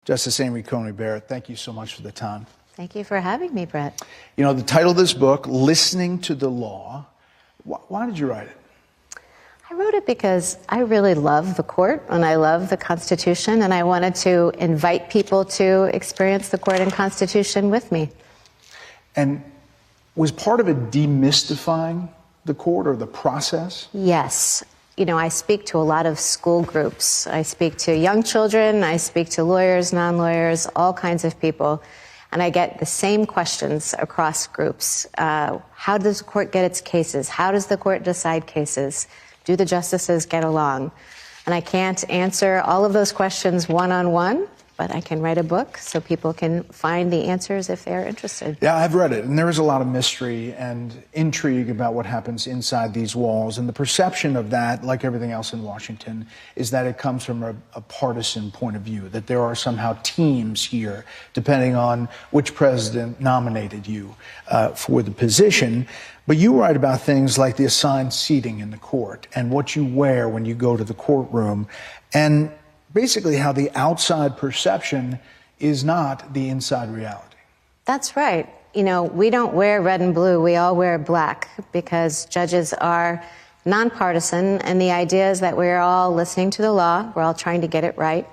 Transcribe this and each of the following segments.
Justice Amy Coney Barrett, thank you so much for the time. Thank you for having me, Brett. You know, the title of this book, Listening to the Law, why did you write it? I wrote it because I really love the court and I love the Constitution, and I wanted to invite people to experience the court and Constitution with me. And was part of it demystifying the court or the process? Yes. You know, I speak to a lot of school groups. I speak to young children, I speak to lawyers, non-lawyers, all kinds of people. And I get the same questions across groups. How does the court get its cases? How does the court decide cases? Do the justices get along? And I can't answer all of those questions one-on-one, but I can write a book so people can find the answers if they're interested. Yeah, I've read it, and there is a lot of mystery and intrigue about what happens inside these walls. And the perception of that, like everything else in Washington, is that it comes from a partisan point of view, that there are somehow teams here, depending on which president nominated you for the position. But you write about things like the assigned seating in the court and what you wear when you go to the courtroom, and basically how the outside perception is not the inside reality. That's right. You know, we don't wear red and blue, we all wear black, because judges are nonpartisan, and the idea is that we're all listening to the law, we're all trying to get it right.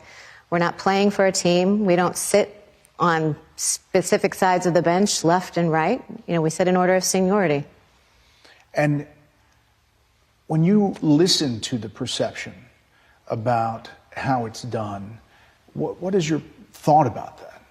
We're not playing for a team, we don't sit on specific sides of the bench, left and right. You know, we sit in order of seniority. And when you listen to the perception about how it's done, what is your thought about that?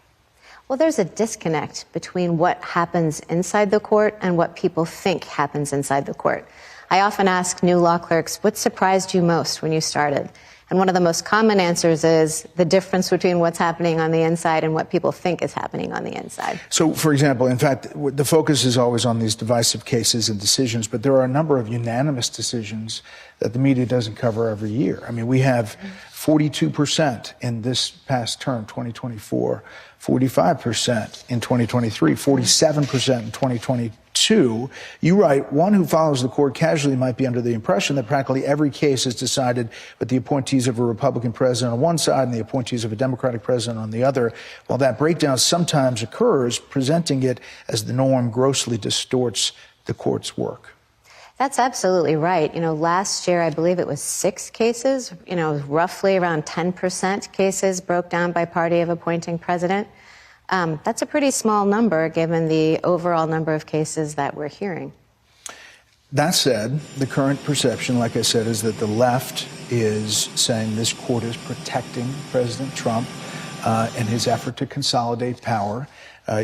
Well, there's a disconnect between what happens inside the court and what people think happens inside the court. I often ask new law clerks, what surprised you most when you started? And one of the most common answers is the difference between what's happening on the inside and what people think is happening on the inside. So, for example, in fact, the focus is always on these divisive cases and decisions, but there are a number of unanimous decisions that the media doesn't cover every year. I mean, we have 42% in this past term, 2024, 45% in 2023, 47% in 2022. You write, one who follows the court casually might be under the impression that practically every case is decided with the appointees of a Republican president on one side and the appointees of a Democratic president on the other. While that breakdown sometimes occurs, presenting it as the norm grossly distorts the court's work. That's absolutely right. You know, last year, I believe it was 6 cases, you know, roughly around 10% cases broke down by party of appointing president. That's a pretty small number given the overall number of cases that we're hearing. That said, the current perception, like I said, is that the left is saying this court is protecting President Trump in his effort to consolidate power.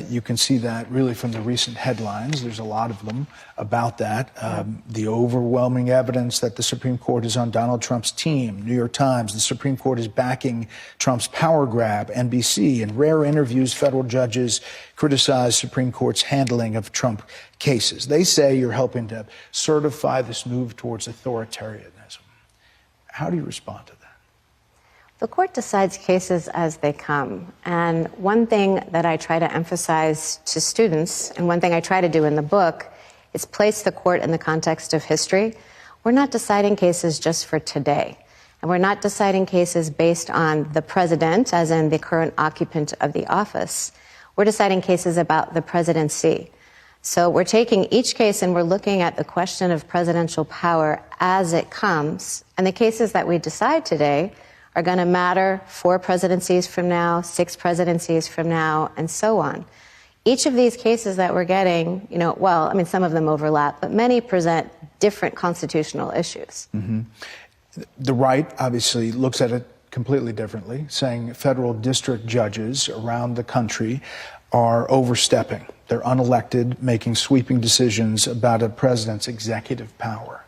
You can see that really from the recent headlines. There's a lot of them about that. The overwhelming evidence that the Supreme Court is on Donald Trump's team. New York Times, the Supreme Court is backing Trump's power grab. NBC, in rare interviews, federal judges criticize Supreme Court's handling of Trump cases. They say you're helping to certify this move towards authoritarianism. How do you respond to that? The court decides cases as they come. And one thing that I try to emphasize to students, and one thing I try to do in the book, is place the court in the context of history. We're not deciding cases just for today. And we're not deciding cases based on the president, as in the current occupant of the office. We're deciding cases about the presidency. So we're taking each case and we're looking at the question of presidential power as it comes. And the cases that we decide today are going to matter 4 presidencies from now, 6 presidencies from now, and so on. Each of these cases that we're getting, you know, well, I mean, some of them overlap, but many present different constitutional issues. Mm-hmm. The right obviously looks at it completely differently, saying federal district judges around the country are overstepping. They're unelected, making sweeping decisions about a president's executive power.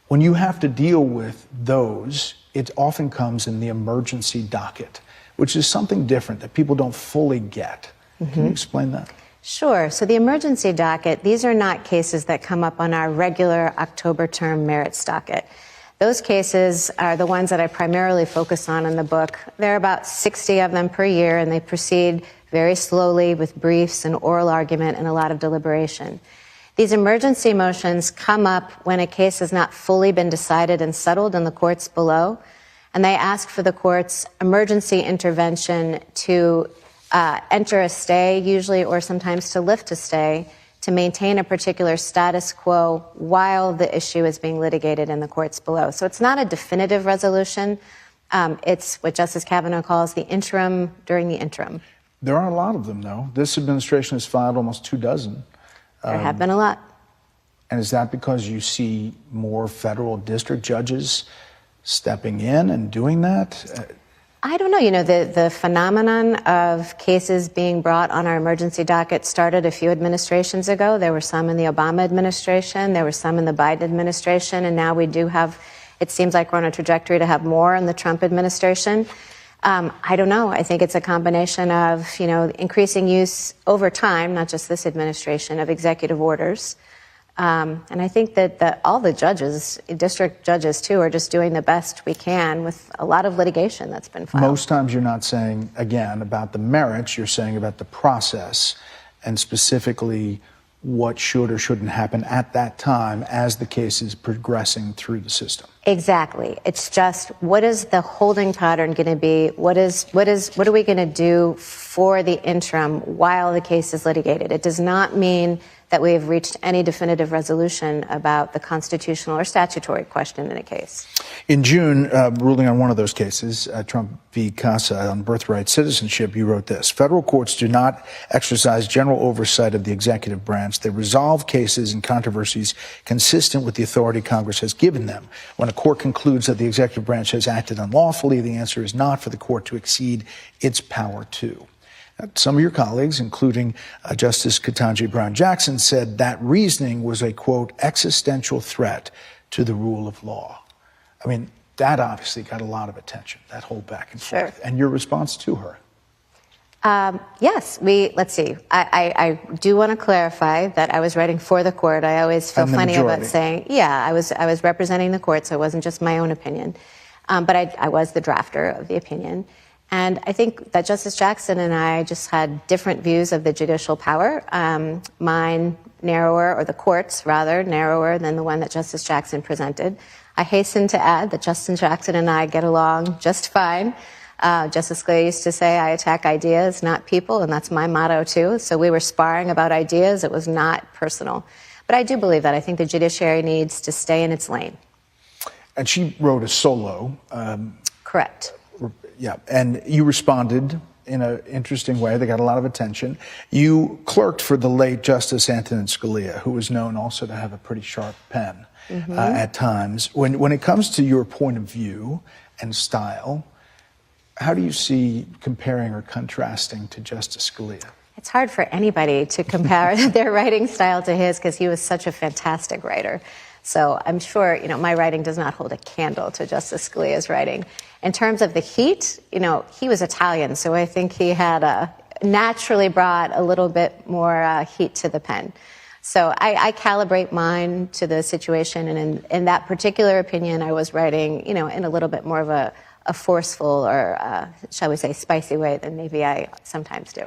When you have to deal with those, it often comes in the emergency docket, which is something different that people don't fully get. Mm-hmm. Can you explain that? Sure. So the emergency docket, these are not cases that come up on our regular October term merits docket. Those cases are the ones that I primarily focus on in the book. There are about 60 of them per year, and they proceed very slowly with briefs and oral argument and a lot of deliberation. These emergency motions come up when a case has not fully been decided and settled in the courts below, and they ask for the court's emergency intervention to enter a stay, usually, or sometimes to lift a stay, to maintain a particular status quo while the issue is being litigated in the courts below. So it's not a definitive resolution. It's what Justice Kavanaugh calls the interim during the interim. There are a lot of them, though. This administration has filed almost 24. There have been a lot. And is that because you see more federal district judges stepping in and doing that? I don't know. You know, the phenomenon of cases being brought on our emergency docket started a few administrations ago. There were some in the Obama administration. There were some in the Biden administration. And now we do have, it seems like we're on a trajectory to have more in the Trump administration. I don't know. I think it's a combination of, you know, increasing use over time, not just this administration, of executive orders. And I think that all the judges, district judges too, are just doing the best we can with a lot of litigation that's been filed. Most times you're not saying, again, about the merits, you're saying about the process, and specifically what should or shouldn't happen at that time as the case is progressing through the system. Exactly. It's just, what is the holding pattern going to be? What are we going to do for the interim while the case is litigated? It does not mean that we have reached any definitive resolution about the constitutional or statutory question in a case. In June, ruling on one of those cases, Trump v. Casa on birthright citizenship, you wrote this: federal courts do not exercise general oversight of the executive branch. They resolve cases and controversies consistent with the authority Congress has given them. When a court concludes that the executive branch has acted unlawfully, the answer is not for the court to exceed its power to. Some of your colleagues, including Justice Ketanji Brown Jackson, said that reasoning was a, quote, existential threat to the rule of law. I mean, that obviously got a lot of attention, that whole back and forth. And your response to her? Yes, let's see. I do want to clarify that I was writing for the court. I always feel funny about saying, I was representing the court, so it wasn't just my own opinion. But I was the drafter of the opinion. And I think that Justice Jackson and I just had different views of the judicial power. Mine narrower, or the court's rather, narrower than the one that Justice Jackson presented. I hasten to add that Justice Jackson and I get along just fine. Justice Scalia used to say, I attack ideas, not people, and that's my motto too. So we were sparring about ideas. It was not personal. But I do believe that. I think the judiciary needs to stay in its lane. And she wrote a solo. Correct. Yeah, and you responded in an interesting way. They got a lot of attention. You clerked for the late Justice Antonin Scalia, who was known also to have a pretty sharp pen at times. When it comes to your point of view and style, how do you see comparing or contrasting to Justice Scalia? It's hard for anybody to compare their writing style to his, because he was such a fantastic writer. So I'm sure, you know, my writing does not hold a candle to Justice Scalia's writing. In terms of the heat, you know, he was Italian, so I think he had naturally brought a little bit more heat to the pen. So I calibrate mine to the situation, and in that particular opinion, I was writing, you know, in a little bit more of a forceful or, shall we say, spicy way than maybe I sometimes do.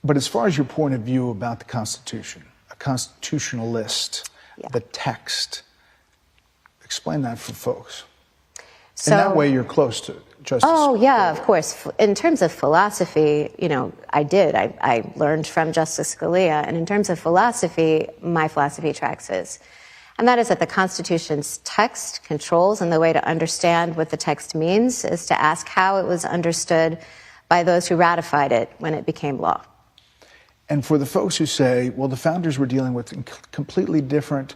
But as far as your point of view about the Constitution, a constitutionalist, the text, explain that for folks. So, in that way, you're close to Justice. Oh, yeah, of course. In terms of philosophy, you know, I learned from Justice Scalia. And in terms of philosophy, my philosophy tracks his. And that is that the Constitution's text controls, and the way to understand what the text means is to ask how it was understood by those who ratified it when it became law. And for the folks who say, well, the founders were dealing with completely different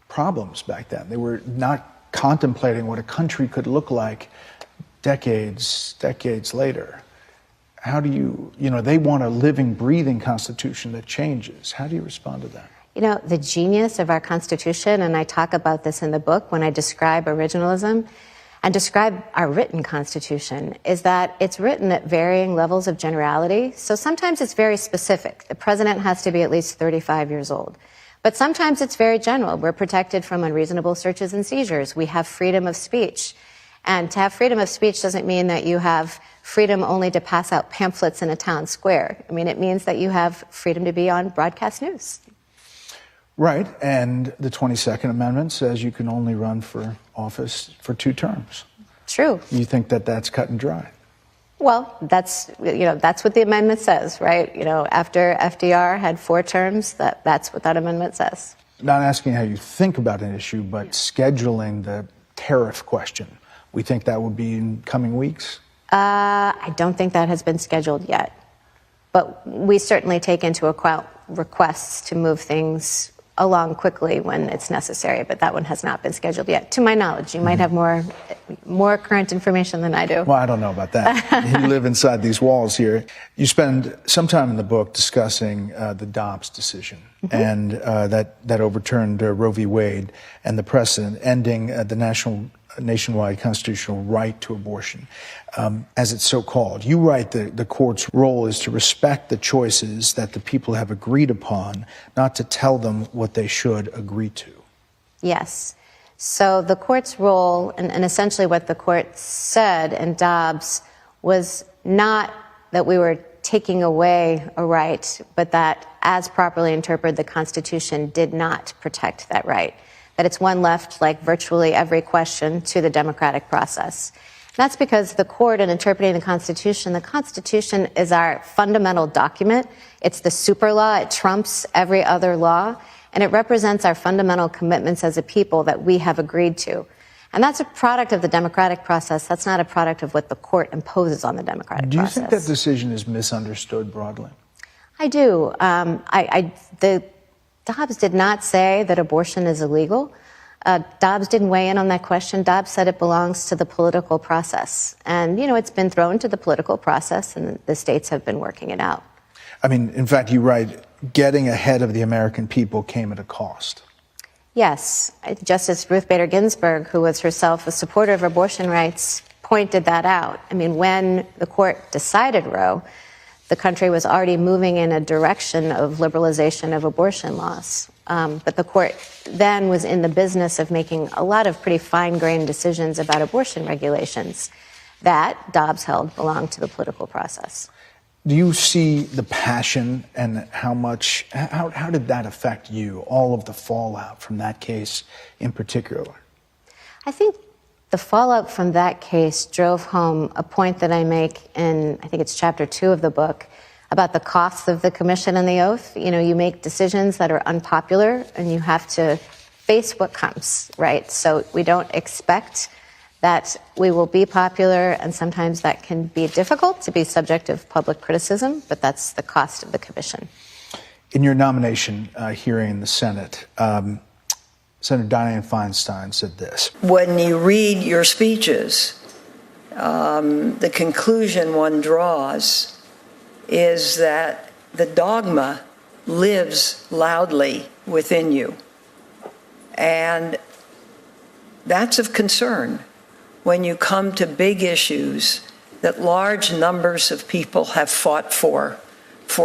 problems back then. They were not contemplating what a country could look like decades later. How do you know, they want a living, breathing Constitution that changes. How do you respond to that? You know, the genius of our Constitution, and I talk about this in the book when I describe originalism and describe our written Constitution, is that it's written at varying levels of generality. So sometimes it's very specific. The president has to be at least 35 years old. But sometimes it's very general. We're protected from unreasonable searches and seizures. We have freedom of speech. And to have freedom of speech doesn't mean that you have freedom only to pass out pamphlets in a town square. I mean, it means that you have freedom to be on broadcast news. Right, and the 22nd Amendment says you can only run for office for 2 terms. True. You think that that's cut and dry? Well, that's what the amendment says, right? After FDR had 4 terms, that's what that amendment says. Not asking how you think about an issue, but scheduling the tariff question. We think that would be in coming weeks? I don't think that has been scheduled yet. But we certainly take into account requests to move things along quickly when it's necessary, but that one has not been scheduled yet. To my knowledge, you might have more current information than I do. Well, I don't know about that. You live inside these walls here. You spend some time in the book discussing the Dobbs decision, and that overturned Roe v. Wade and the precedent, ending the nationwide constitutional right to abortion, as it's so called. You write the court's role is to respect the choices that the people have agreed upon, not to tell them what they should agree to. Yes. So the court's role, and essentially what the court said in Dobbs, was not that we were taking away a right, but that, as properly interpreted, the Constitution did not protect that right. That it's one left, like virtually every question, to the democratic process. And that's because the court, in interpreting the Constitution is our fundamental document. It's the super law. It trumps every other law. And it represents our fundamental commitments as a people that we have agreed to. And that's a product of the democratic process. That's not a product of what the court imposes on the democratic process. Do you think that decision is misunderstood broadly? I do. Dobbs did not say that abortion is illegal. Dobbs didn't weigh in on that question. Dobbs said it belongs to the political process. And, it's been thrown to the political process, and the states have been working it out. I mean, in fact, you write, getting ahead of the American people came at a cost. Yes. Justice Ruth Bader Ginsburg, who was herself a supporter of abortion rights, pointed that out. I mean, when the court decided Roe, the country was already moving in a direction of liberalization of abortion laws. But the court then was in the business of making a lot of pretty fine-grained decisions about abortion regulations that Dobbs held belonged to the political process. Do you see the passion and how did that affect you, all of the fallout from that case in particular? I think the fallout from that case drove home a point that I make in, I think it's chapter 2 of the book, about the costs of the commission and the oath. You make decisions that are unpopular and you have to face what comes, right? So we don't expect that we will be popular, and sometimes that can be difficult to be subject of public criticism, but that's the cost of the commission. In your nomination hearing in the Senate, Senator Dianne Feinstein said this. When you read your speeches, the conclusion one draws is that the dogma lives loudly within you. And that's of concern when you come to big issues that large numbers of people have fought for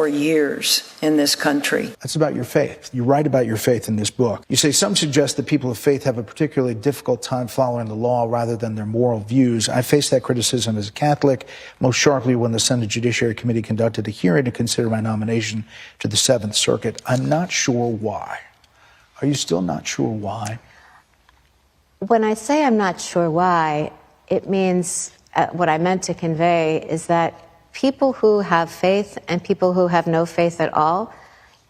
years in this country. That's about your faith. You write about your faith in this book. You say some suggest that people of faith have a particularly difficult time following the law rather than their moral views. I faced that criticism as a Catholic, most sharply when the Senate Judiciary Committee conducted a hearing to consider my nomination to the 7th Circuit. I'm not sure why. Are you still not sure why? When I say I'm not sure why, it means what I meant to convey is that people who have faith and people who have no faith at all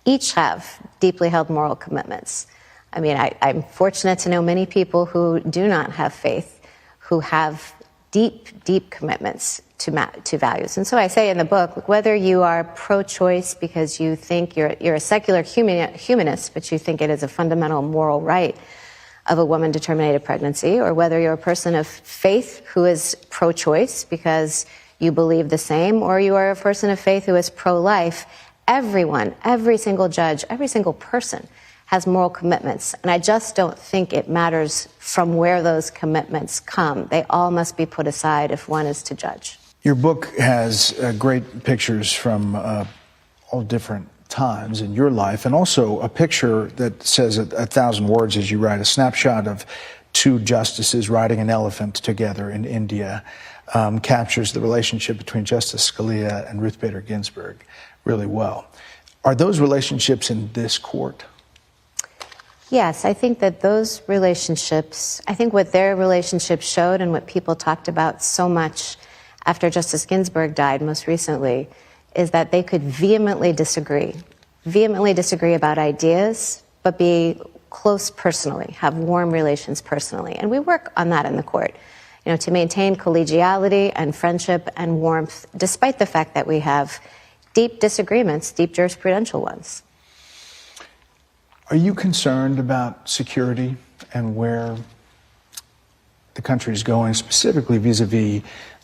each have deeply held moral commitments. I mean, I'm fortunate to know many people who do not have faith, who have deep, deep commitments to values. And so I say in the book, whether you are pro-choice because you think you're a secular humanist, but you think it is a fundamental moral right of a woman to terminate a pregnancy, or whether you're a person of faith who is pro-choice because you believe the same, or you are a person of faith who is pro-life, everyone, every single judge, every single person has moral commitments. And I just don't think it matters from where those commitments come. They all must be put aside if one is to judge. Your book has great pictures from all different times in your life, and also a picture that says 1,000 words as you write, a snapshot of 2 justices riding an elephant together in India, captures the relationship between Justice Scalia and Ruth Bader Ginsburg really well. Are those relationships in this court? Yes, I think that those relationships, I think what their relationship showed and what people talked about so much after Justice Ginsburg died most recently, is that they could vehemently disagree about ideas, but be close personally, have warm relations personally. And we work on that in the court, to maintain collegiality and friendship and warmth, despite the fact that we have deep disagreements, deep jurisprudential ones. Are you concerned about security and where the country is going, specifically vis-a-vis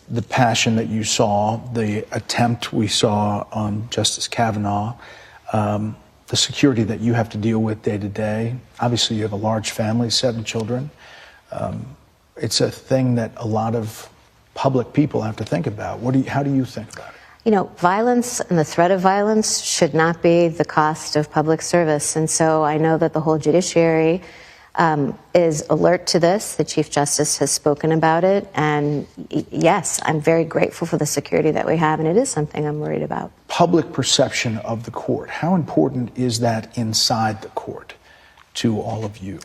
the passion that you saw, the attempt we saw on Justice Kavanaugh, the security that you have to deal with day to day? Obviously, you have a large family, 7 children. It's a thing that a lot of public people have to think about. How do you think about it? Violence and the threat of violence should not be the cost of public service. And so I know that the whole judiciary is alert to this. The Chief Justice has spoken about it. And yes, I'm very grateful for the security that we have. And it is something I'm worried about. Public perception of the court. How important is that inside the court to all of you?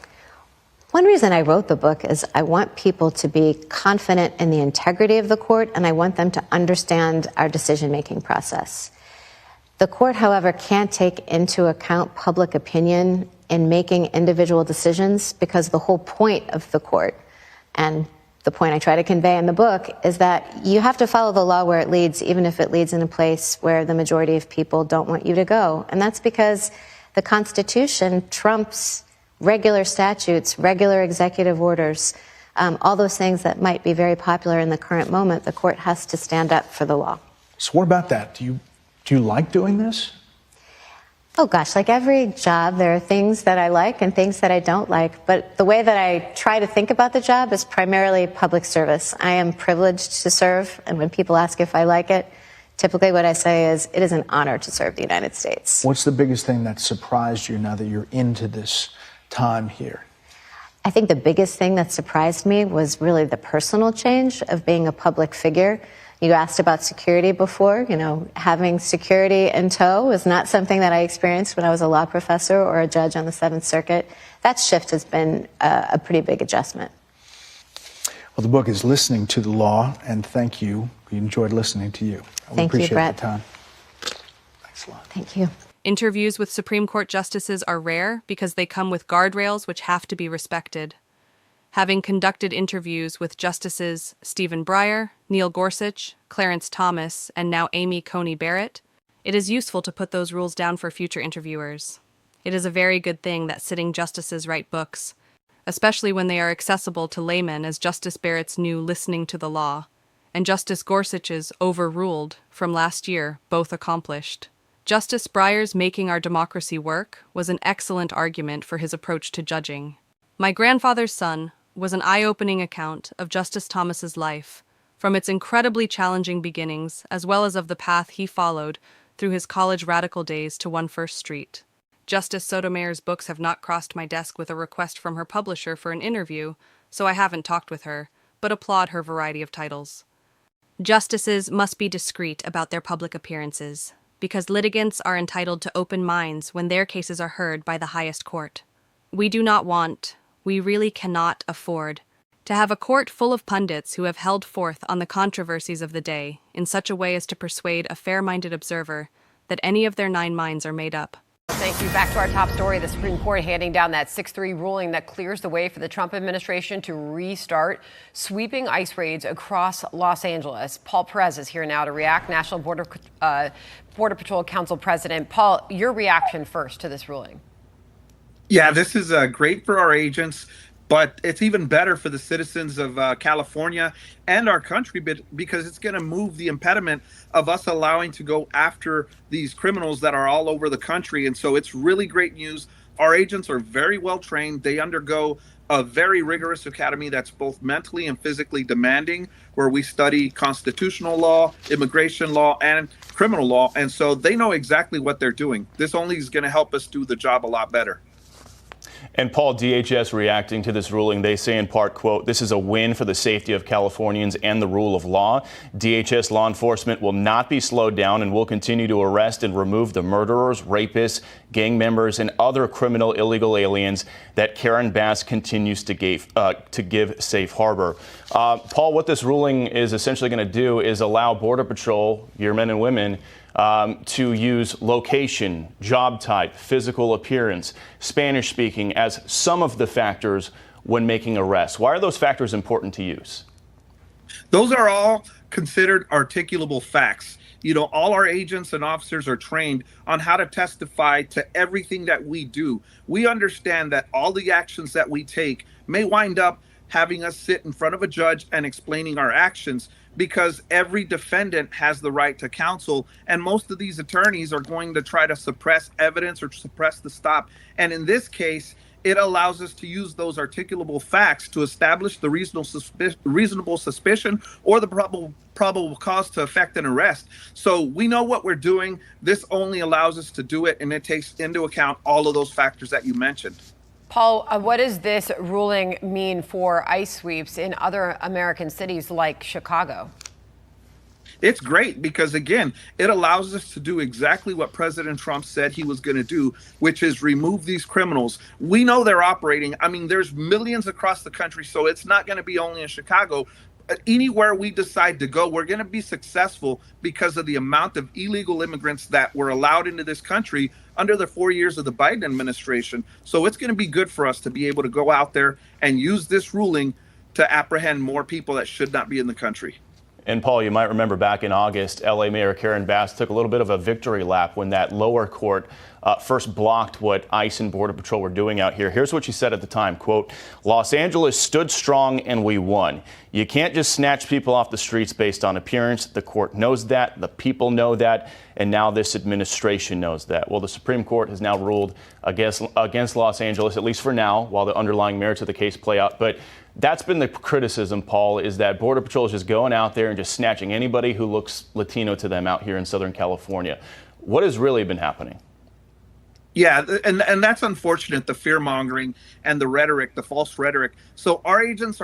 One reason I wrote the book is I want people to be confident in the integrity of the court, and I want them to understand our decision-making process. The court, however, can't take into account public opinion in making individual decisions, because the whole point of the court, and the point I try to convey in the book, is that you have to follow the law where it leads, even if it leads in a place where the majority of people don't want you to go. And that's because the Constitution trumps regular statutes, regular executive orders, all those things that might be very popular in the current moment. The court has to stand up for the law. So what about that? Do you like doing this? Oh gosh, like every job, there are things that I like and things that I don't like. But the way that I try to think about the job is primarily public service. I am privileged to serve, and when people ask if I like it, typically what I say is, it is an honor to serve the United States. What's the biggest thing that surprised you now that you're into this time here? I think the biggest thing that surprised me was really the personal change of being a public figure. You asked about security before. Having security in tow was not something that I experienced when I was a law professor or a judge on the 7th Circuit. That shift has been a pretty big adjustment. Well, the book is Listening to the Law, and thank you. We enjoyed listening to you. Thank you, Brett. The time. Thanks a lot. Thank you. Interviews with Supreme Court justices are rare because they come with guardrails which have to be respected. Having conducted interviews with Justices Stephen Breyer, Neil Gorsuch, Clarence Thomas, and now Amy Coney Barrett, it is useful to put those rules down for future interviewers. It is a very good thing that sitting justices write books, especially when they are accessible to laymen, as Justice Barrett's new Listening to the Law, and Justice Gorsuch's Overruled from last year both accomplished. Justice Breyer's Making Our Democracy Work was an excellent argument for his approach to judging. My Grandfather's Son was an eye-opening account of Justice Thomas's life, from its incredibly challenging beginnings as well as of the path he followed through his college radical days to 1 First Street. Justice Sotomayor's books have not crossed my desk with a request from her publisher for an interview, so I haven't talked with her, but applaud her variety of titles. Justices must be discreet about their public appearances, because litigants are entitled to open minds when their cases are heard by the highest court. We do not want, we really cannot afford, to have a court full of pundits who have held forth on the controversies of the day in such a way as to persuade a fair-minded observer that any of their 9 minds are made up. Thank you. Back to our top story. The Supreme Court handing down that 6-3 ruling that clears the way for the Trump administration to restart sweeping ICE raids across Los Angeles. Paul Perez is here now to react. National Border Patrol Council President. Paul, your reaction first to this ruling. Yeah, this is great for our agents, but it's even better for the citizens of California and our country because it's going to move the impediment of us allowing to go after these criminals that are all over the country. And so it's really great news. Our agents are very well trained. They undergo a very rigorous academy that's both mentally and physically demanding, where we study constitutional law, immigration law, and criminal law. And so they know exactly what they're doing. This only is going to help us do the job a lot better. And Paul, DHS reacting to this ruling, they say in part, quote, "This is a win for the safety of Californians and the rule of law. DHS law enforcement will not be slowed down and will continue to arrest and remove the murderers, rapists, gang members, and other criminal illegal aliens that Karen Bass continues to give safe harbor." Paul, what this ruling is essentially going to do is allow Border Patrol, your men and women, to use location, job type, physical appearance, Spanish speaking as some of the factors when making arrests. Why are those factors important to use? Those are all considered articulable facts. You know, all our agents and officers are trained on how to testify to everything that we do. We understand that all the actions that we take may wind up having us sit in front of a judge and explaining our actions, because every defendant has the right to counsel, and most of these attorneys are going to try to suppress evidence or suppress the stop. And in this case, it allows us to use those articulable facts to establish the reasonable suspicion or the probable cause to effect an arrest. So we know what we're doing. This only allows us to do it, and it takes into account all of those factors that you mentioned. Paul, what does this ruling mean for ICE sweeps in other American cities like Chicago? It's great because, again, it allows us to do exactly what President Trump said he was going to do, which is remove these criminals. We know they're operating. I mean, there's millions across the country, so it's not going to be only in Chicago. Anywhere we decide to go, we're going to be successful because of the amount of illegal immigrants that were allowed into this country under the 4 years of the Biden administration. So it's going to be good for us to be able to go out there and use this ruling to apprehend more people that should not be in the country. And Paul, you might remember back in August, LA Mayor Karen Bass took a little bit of a victory lap when that lower court first blocked what ICE and Border Patrol were doing out here. Here's what she said at the time, quote, "Los Angeles stood strong and we won. You can't just snatch people off the streets based on appearance. The court knows that, the people know that, and now this administration knows that." Well, the Supreme Court has now ruled against Los Angeles, at least for now, while the underlying merits of the case play out. But that's been the criticism, Paul, is that Border Patrol is just going out there and just snatching anybody who looks Latino to them out here in Southern California. What has really been happening? Yeah, and that's unfortunate, the fear-mongering and the rhetoric, the false rhetoric. So our agents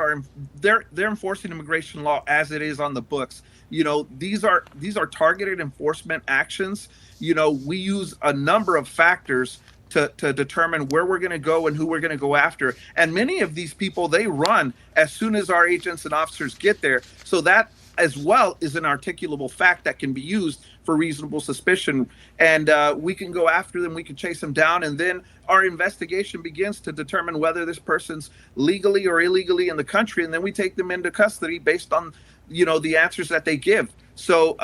they're enforcing immigration law as it is on the books. You know, these are targeted enforcement actions. You know, we use a number of factors to determine where we're going to go and who we're going to go after. And many of these people, they run as soon as our agents and officers get there. So that as well is an articulable fact that can be used for reasonable suspicion. And we can go after them, we can chase them down, and then our investigation begins to determine whether this person's legally or illegally in the country, and then we take them into custody based on, you know, the answers that they give. So,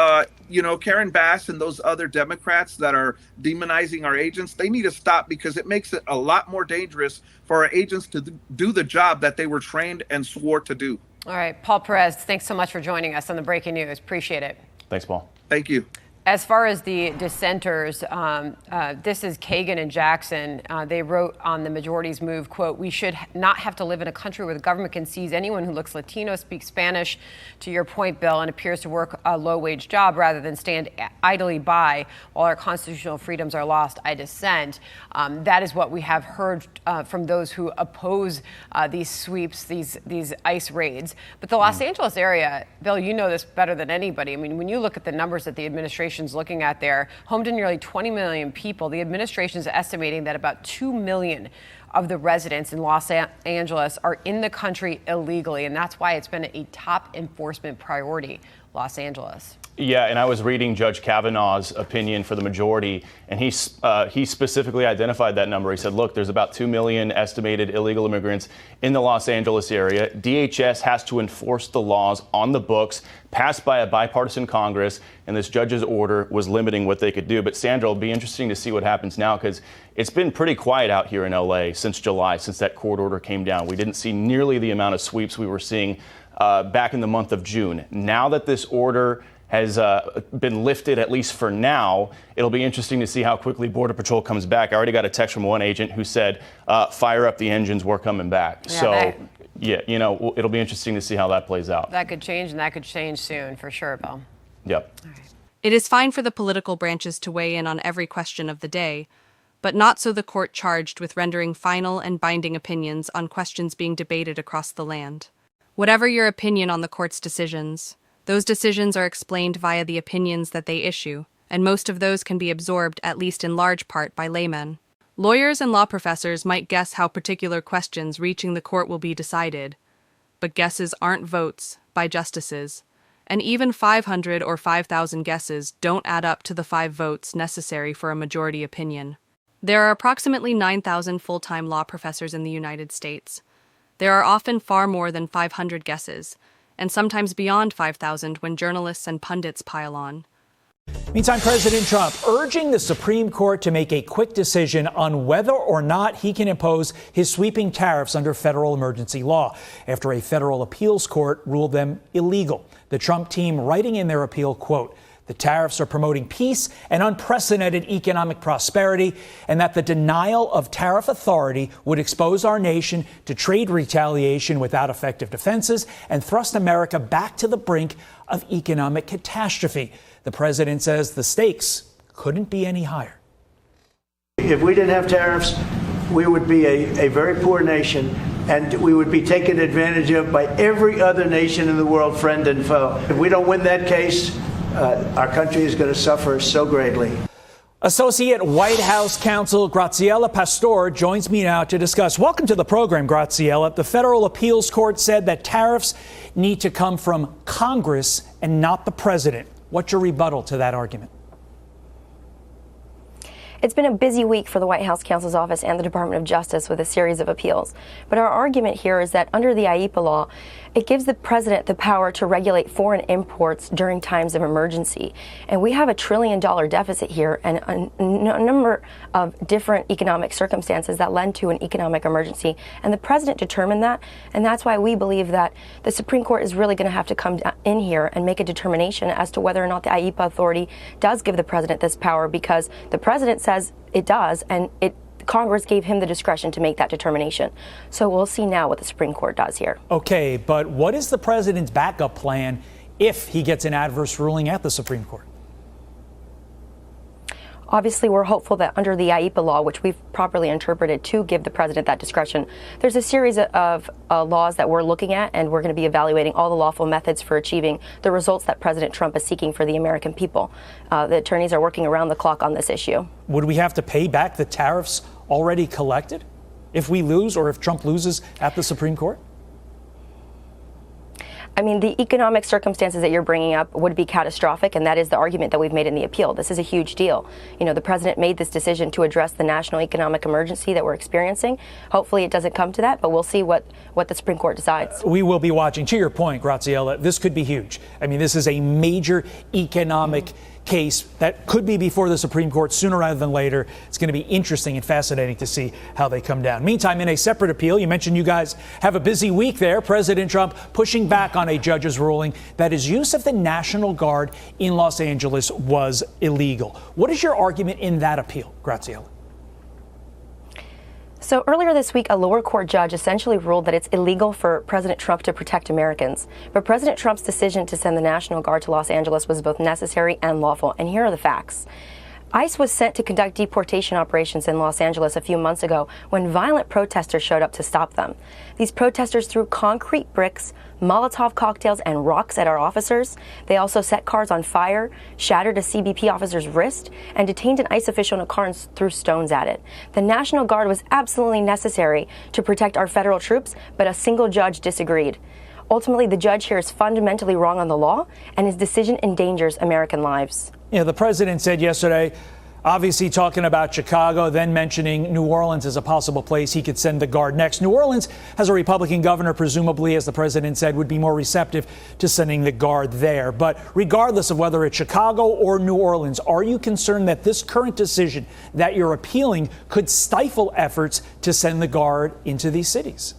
you know, Karen Bass and those other Democrats that are demonizing our agents, they need to stop, because it makes it a lot more dangerous for our agents to do the job that they were trained and swore to do. All right, Paul Perez, thanks so much for joining us on the Breaking News. Appreciate it. Thanks, Paul. Thank you. As far as the dissenters, this is Kagan and Jackson. They wrote on the majority's move, quote, "We should not have to live in a country where the government can seize anyone who looks Latino, speaks Spanish, to your point, Bill, and appears to work a low-wage job rather than stand idly by while our constitutional freedoms are lost. I dissent." That is what we have heard from those who oppose these sweeps, these ICE raids. But the Los Angeles area, Bill, you know this better than anybody. I mean, when you look at the numbers that the administration looking at there, home to nearly 20 million people, the administration is estimating that about 2 million of the residents in Los Angeles are in the country illegally, and that's why it's been a top enforcement priority, Los Angeles. Yeah, and I was reading Judge Kavanaugh's opinion for the majority, and he specifically identified that number. He said, look, there's about 2 million estimated illegal immigrants in the Los Angeles area. DHS has to enforce the laws on the books passed by a bipartisan Congress, and this judge's order was limiting what they could do. But Sandra, it'll be interesting to see what happens now, because it's been pretty quiet out here in LA since July, since that court order came down. We didn't see nearly the amount of sweeps we were seeing back in the month of June. Now that this order has been lifted, at least for now, it'll be interesting to see how quickly Border Patrol comes back. I already got a text from one agent who said, fire up the engines, we're coming back. Yeah, yeah, you know, it'll be interesting to see how that plays out. That could change, and that could change soon, for sure, Bill. Yep. It is fine for the political branches to weigh in on every question of the day, but not so the court charged with rendering final and binding opinions on questions being debated across the land. Whatever your opinion on the court's decisions, those decisions are explained via the opinions that they issue, and most of those can be absorbed, at least in large part, by laymen. Lawyers and law professors might guess how particular questions reaching the court will be decided, but guesses aren't votes by justices, and even 500 or 5,000 guesses don't add up to the 5 votes necessary for a majority opinion. There are approximately 9,000 full-time law professors in the United States. There are often far more than 500 guesses, and sometimes beyond 5,000 when journalists and pundits pile on. Meantime, President Trump urging the Supreme Court to make a quick decision on whether or not he can impose his sweeping tariffs under federal emergency law after a federal appeals court ruled them illegal. The Trump team writing in their appeal, quote, "The tariffs are promoting peace and unprecedented economic prosperity, and that the denial of tariff authority would expose our nation to trade retaliation without effective defenses and thrust America back to the brink of economic catastrophe." The president says the stakes couldn't be any higher. If we didn't have tariffs, we would be a very poor nation, and we would be taken advantage of by every other nation in the world, friend and foe. If we don't win that case, our country is going to suffer so greatly. Associate White House counsel Graziella Pastore joins me now to discuss. Welcome to the program, Graziella. The federal appeals court said that tariffs need to come from Congress and not the president. What's your rebuttal to that argument? It's been a busy week for the White House counsel's office and the Department of Justice with a series of appeals. But our argument here is that under the IEEPA law, it gives the president the power to regulate foreign imports during times of emergency. And we have $1 trillion deficit here and a number of different economic circumstances that led to an economic emergency. And the president determined that. And that's why we believe that the Supreme Court is really going to have to come in here and make a determination as to whether or not the IEEPA authority does give the president this power, because the president says it does, and Congress gave him the discretion to make that determination. So we'll see now what the Supreme Court does here. Okay, but what is the president's backup plan if he gets an adverse ruling at the Supreme Court? Obviously, we're hopeful that under the IEEPA law, which we've properly interpreted to give the president that discretion, there's a series of laws that we're looking at, and we're going to be evaluating all the lawful methods for achieving the results that President Trump is seeking for the American people. The attorneys are working around the clock on this issue. Would we have to pay back the tariffs already collected if we lose, or if Trump loses at the Supreme Court? I mean, the economic circumstances that you're bringing up would be catastrophic, and that is the argument that we've made in the appeal. This is a huge deal. You know, the president made this decision to address the national economic emergency that we're experiencing. Hopefully it doesn't come to that, but we'll see what the Supreme Court decides. We will be watching. To your point, Graziella, this could be huge. I mean, this is a major economic case that could be before the Supreme Court sooner rather than later. It's going to be interesting and fascinating to see how they come down. Meantime, in a separate appeal, you mentioned you guys have a busy week there. President Trump pushing back on a judge's ruling that his use of the National Guard in Los Angeles was illegal. What is your argument in that appeal, Graziella? So earlier this week, a lower court judge essentially ruled that it's illegal for President Trump to protect Americans. But President Trump's decision to send the National Guard to Los Angeles was both necessary and lawful. And here are the facts. ICE was sent to conduct deportation operations in Los Angeles a few months ago when violent protesters showed up to stop them. These protesters threw concrete bricks, Molotov cocktails, and rocks at our officers. They also set cars on fire, shattered a CBP officer's wrist, and detained an ICE official in a car and threw stones at it. The National Guard was absolutely necessary to protect our federal troops, but a single judge disagreed. Ultimately, the judge here is fundamentally wrong on the law, and his decision endangers American lives. Yeah, the president said yesterday, obviously talking about Chicago, then mentioning New Orleans as a possible place he could send the Guard next. New Orleans has a Republican governor, presumably, as the president said, would be more receptive to sending the Guard there. But regardless of whether it's Chicago or New Orleans, are you concerned that this current decision that you're appealing could stifle efforts to send the Guard into these cities?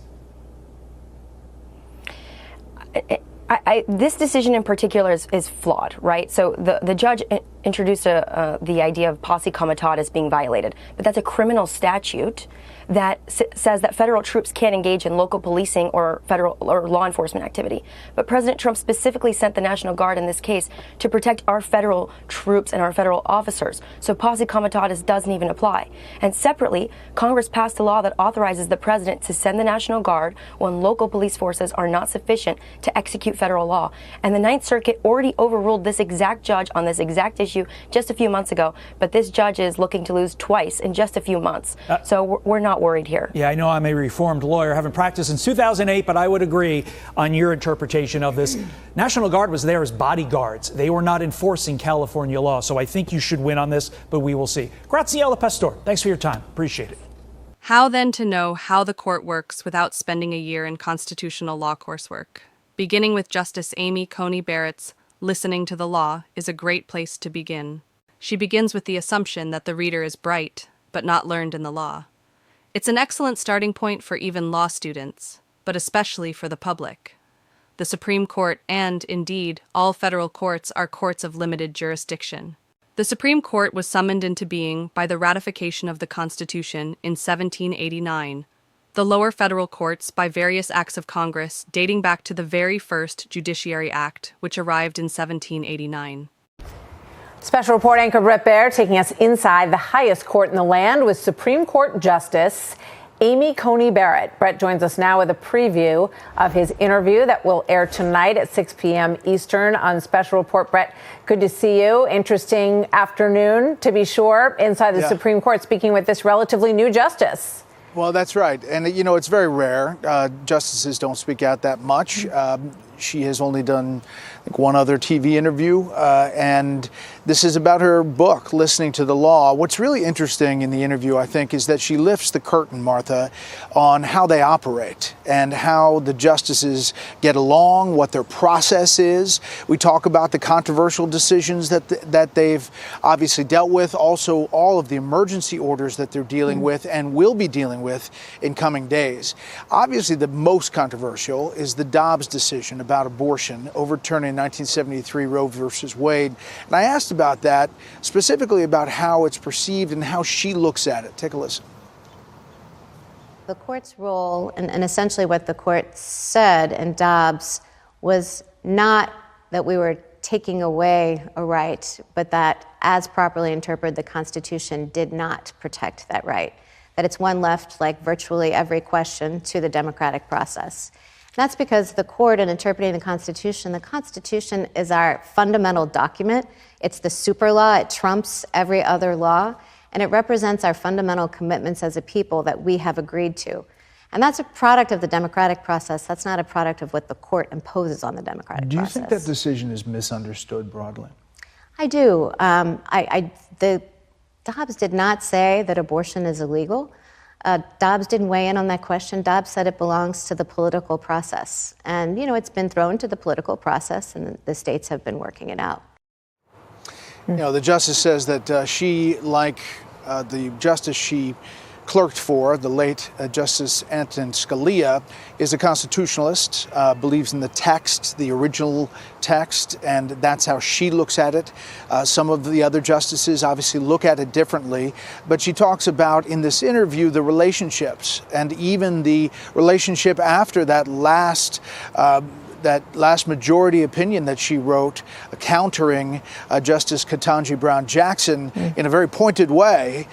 This decision in particular is flawed, right? So the judge introduced the idea of posse comitatus being violated, but that's a criminal statute that says that federal troops can't engage in local policing or federal or law enforcement activity. But President Trump specifically sent the National Guard in this case to protect our federal troops and our federal officers. So posse comitatus doesn't even apply. And separately, Congress passed a law that authorizes the president to send the National Guard when local police forces are not sufficient to execute federal law. And the Ninth Circuit already overruled this exact judge on this exact issue just a few months ago. But this judge is looking to lose twice in just a few months. So we're not worried here. Yeah, I know I'm a reformed lawyer, haven't practiced since 2008, but I would agree on your interpretation of this. National Guard was there as bodyguards. They were not enforcing California law. So I think you should win on this, but we will see. Grazie alla Pastor. Thanks for your time. Appreciate it. How then to know how the court works without spending a year in constitutional law coursework? Beginning with Justice Amy Coney Barrett's Listening to the Law is a great place to begin. She begins with the assumption that the reader is bright, but not learned in the law. It's an excellent starting point for even law students, but especially for the public. The Supreme Court and, indeed, all federal courts are courts of limited jurisdiction. The Supreme Court was summoned into being by the ratification of the Constitution in 1789. The lower federal courts by various acts of Congress dating back to the very first Judiciary Act, which arrived in 1789. Special report anchor Brett Baer taking us inside the highest court in the land with Supreme Court Justice Amy Coney Barrett. Brett joins us now with a preview of his interview that will air tonight at 6 p.m. Eastern on Special Report. Brett, good to see you. Interesting afternoon, to be sure, inside the Supreme Court, speaking with this relatively new justice. Well, that's right. And, you know, it's very rare. Justices don't speak out that much. She has only done, I think, one other TV interview, and this is about her book, Listening to the Law. What's really interesting in the interview, I think, is that she lifts the curtain, Martha, on how they operate and how the justices get along, what their process is. We talk about the controversial decisions that they've obviously dealt with, also all of the emergency orders that they're dealing with and will be dealing with in coming days. Obviously, the most controversial is the Dobbs decision about abortion, overturning 1973 Roe versus Wade. And I asked about that, specifically about how it's perceived and how she looks at it. Take a listen. The court's role, and essentially what the court said in Dobbs, was not that we were taking away a right, but that, as properly interpreted, the Constitution did not protect that right. That it's one left, like virtually every question, to the democratic process. That's because the court, in interpreting the Constitution is our fundamental document. It's the super law. It trumps every other law. And it represents our fundamental commitments as a people that we have agreed to. And that's a product of the democratic process. That's not a product of what the court imposes on the democratic process. Do you think that decision is misunderstood broadly? I do. The Dobbs did not say that abortion is illegal. Dobbs didn't weigh in on that question. Dobbs said it belongs to the political process. And, you know, it's been thrown to the political process, and the states have been working it out. You know, the justice says that she, like the justice she clerked for, the late Justice Antonin Scalia, is a constitutionalist, believes in the text, the original text, and that's how she looks at it. Some of the other justices obviously look at it differently, but she talks about, in this interview, the relationships and even the relationship after that last majority opinion that she wrote, countering Justice Ketanji Brown Jackson in a very pointed way.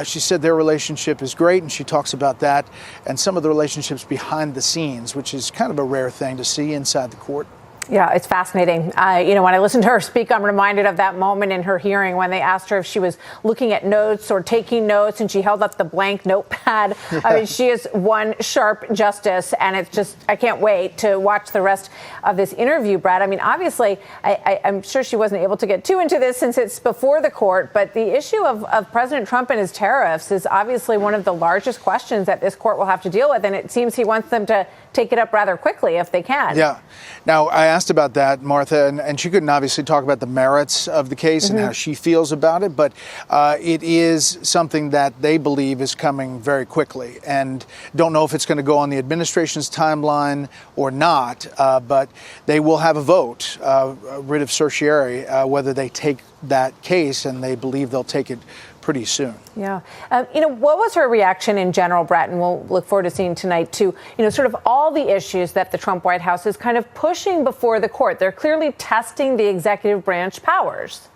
She said their relationship is great, and she talks about that and some of the relationships behind the scenes, which is kind of a rare thing to see inside the court. Yeah, it's fascinating. You know, when I listen to her speak, I'm reminded of that moment in her hearing when they asked her if she was looking at notes or taking notes, and she held up the blank notepad. I mean, she is one sharp justice, and it's just, I can't wait to watch the rest of this interview, Brad. I mean, obviously, I'm sure she wasn't able to get too into this since it's before the court, but the issue of President Trump and his tariffs is obviously one of the largest questions that this court will have to deal with, and it seems he wants them to take it up rather quickly if they can. Yeah. Now, I asked about that, Martha, and she couldn't obviously talk about the merits of the case and how she feels about it, but it is something that they believe is coming very quickly, and don't know if it's going to go on the administration's timeline or not, but they will have a vote, writ of certiorari, whether they take that case, and they believe they'll take it pretty soon. Yeah. What was her reaction in general, Brett? And we'll look forward to seeing tonight, too, sort of all the issues that the Trump White House is kind of pushing before the court. They're clearly testing the executive branch powers.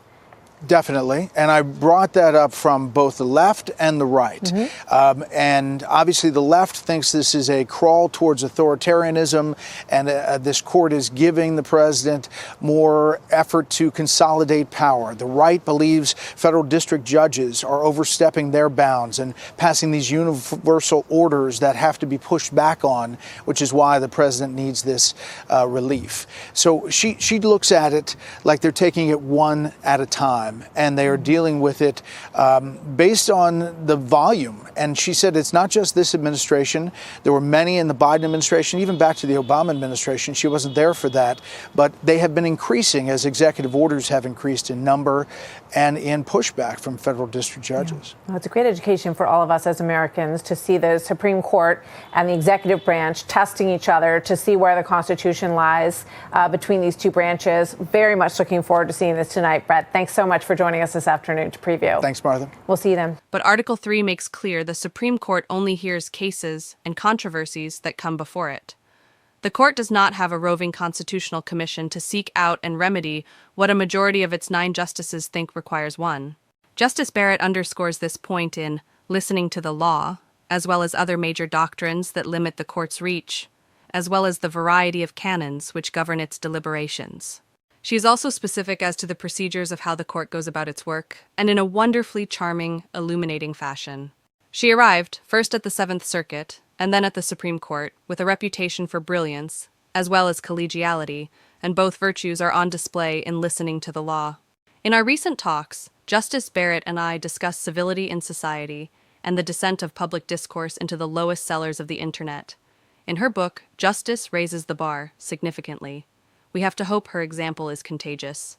Definitely. And I brought that up from both the left and the right. And obviously the left thinks this is a crawl towards authoritarianism, and this court is giving the president more effort to consolidate power. The right believes federal district judges are overstepping their bounds and passing these universal orders that have to be pushed back on, which is why the president needs this relief. So she looks at it like they're taking it one at a time, and they are dealing with it based on the volume. And she said it's not just this administration. There were many in the Biden administration, even back to the Obama administration. She wasn't there for that. But they have been increasing as executive orders have increased in number and in pushback from federal district judges. Yeah. Well, it's a great education for all of us as Americans to see the Supreme Court and the executive branch testing each other to see where the Constitution lies between these two branches. Very much looking forward to seeing this tonight. Brett, thanks so much for joining us this afternoon to preview. Thanks, Martha. We'll see you then. But Article 3 makes clear the Supreme Court only hears cases and controversies that come before it. The court does not have a roving constitutional commission to seek out and remedy what a majority of its 9 justices think requires one. Justice Barrett underscores this point in Listening to the Law, as well as other major doctrines that limit the court's reach, as well as the variety of canons which govern its deliberations. She is also specific as to the procedures of how the court goes about its work, and in a wonderfully charming, illuminating fashion. She arrived first at the Seventh Circuit, and then at the Supreme Court, with a reputation for brilliance, as well as collegiality, and both virtues are on display in Listening to the Law. In our recent talks, Justice Barrett and I discussed civility in society and the descent of public discourse into the lowest cellars of the internet. In her book, Justice Raises the Bar significantly. We have to hope her example is contagious.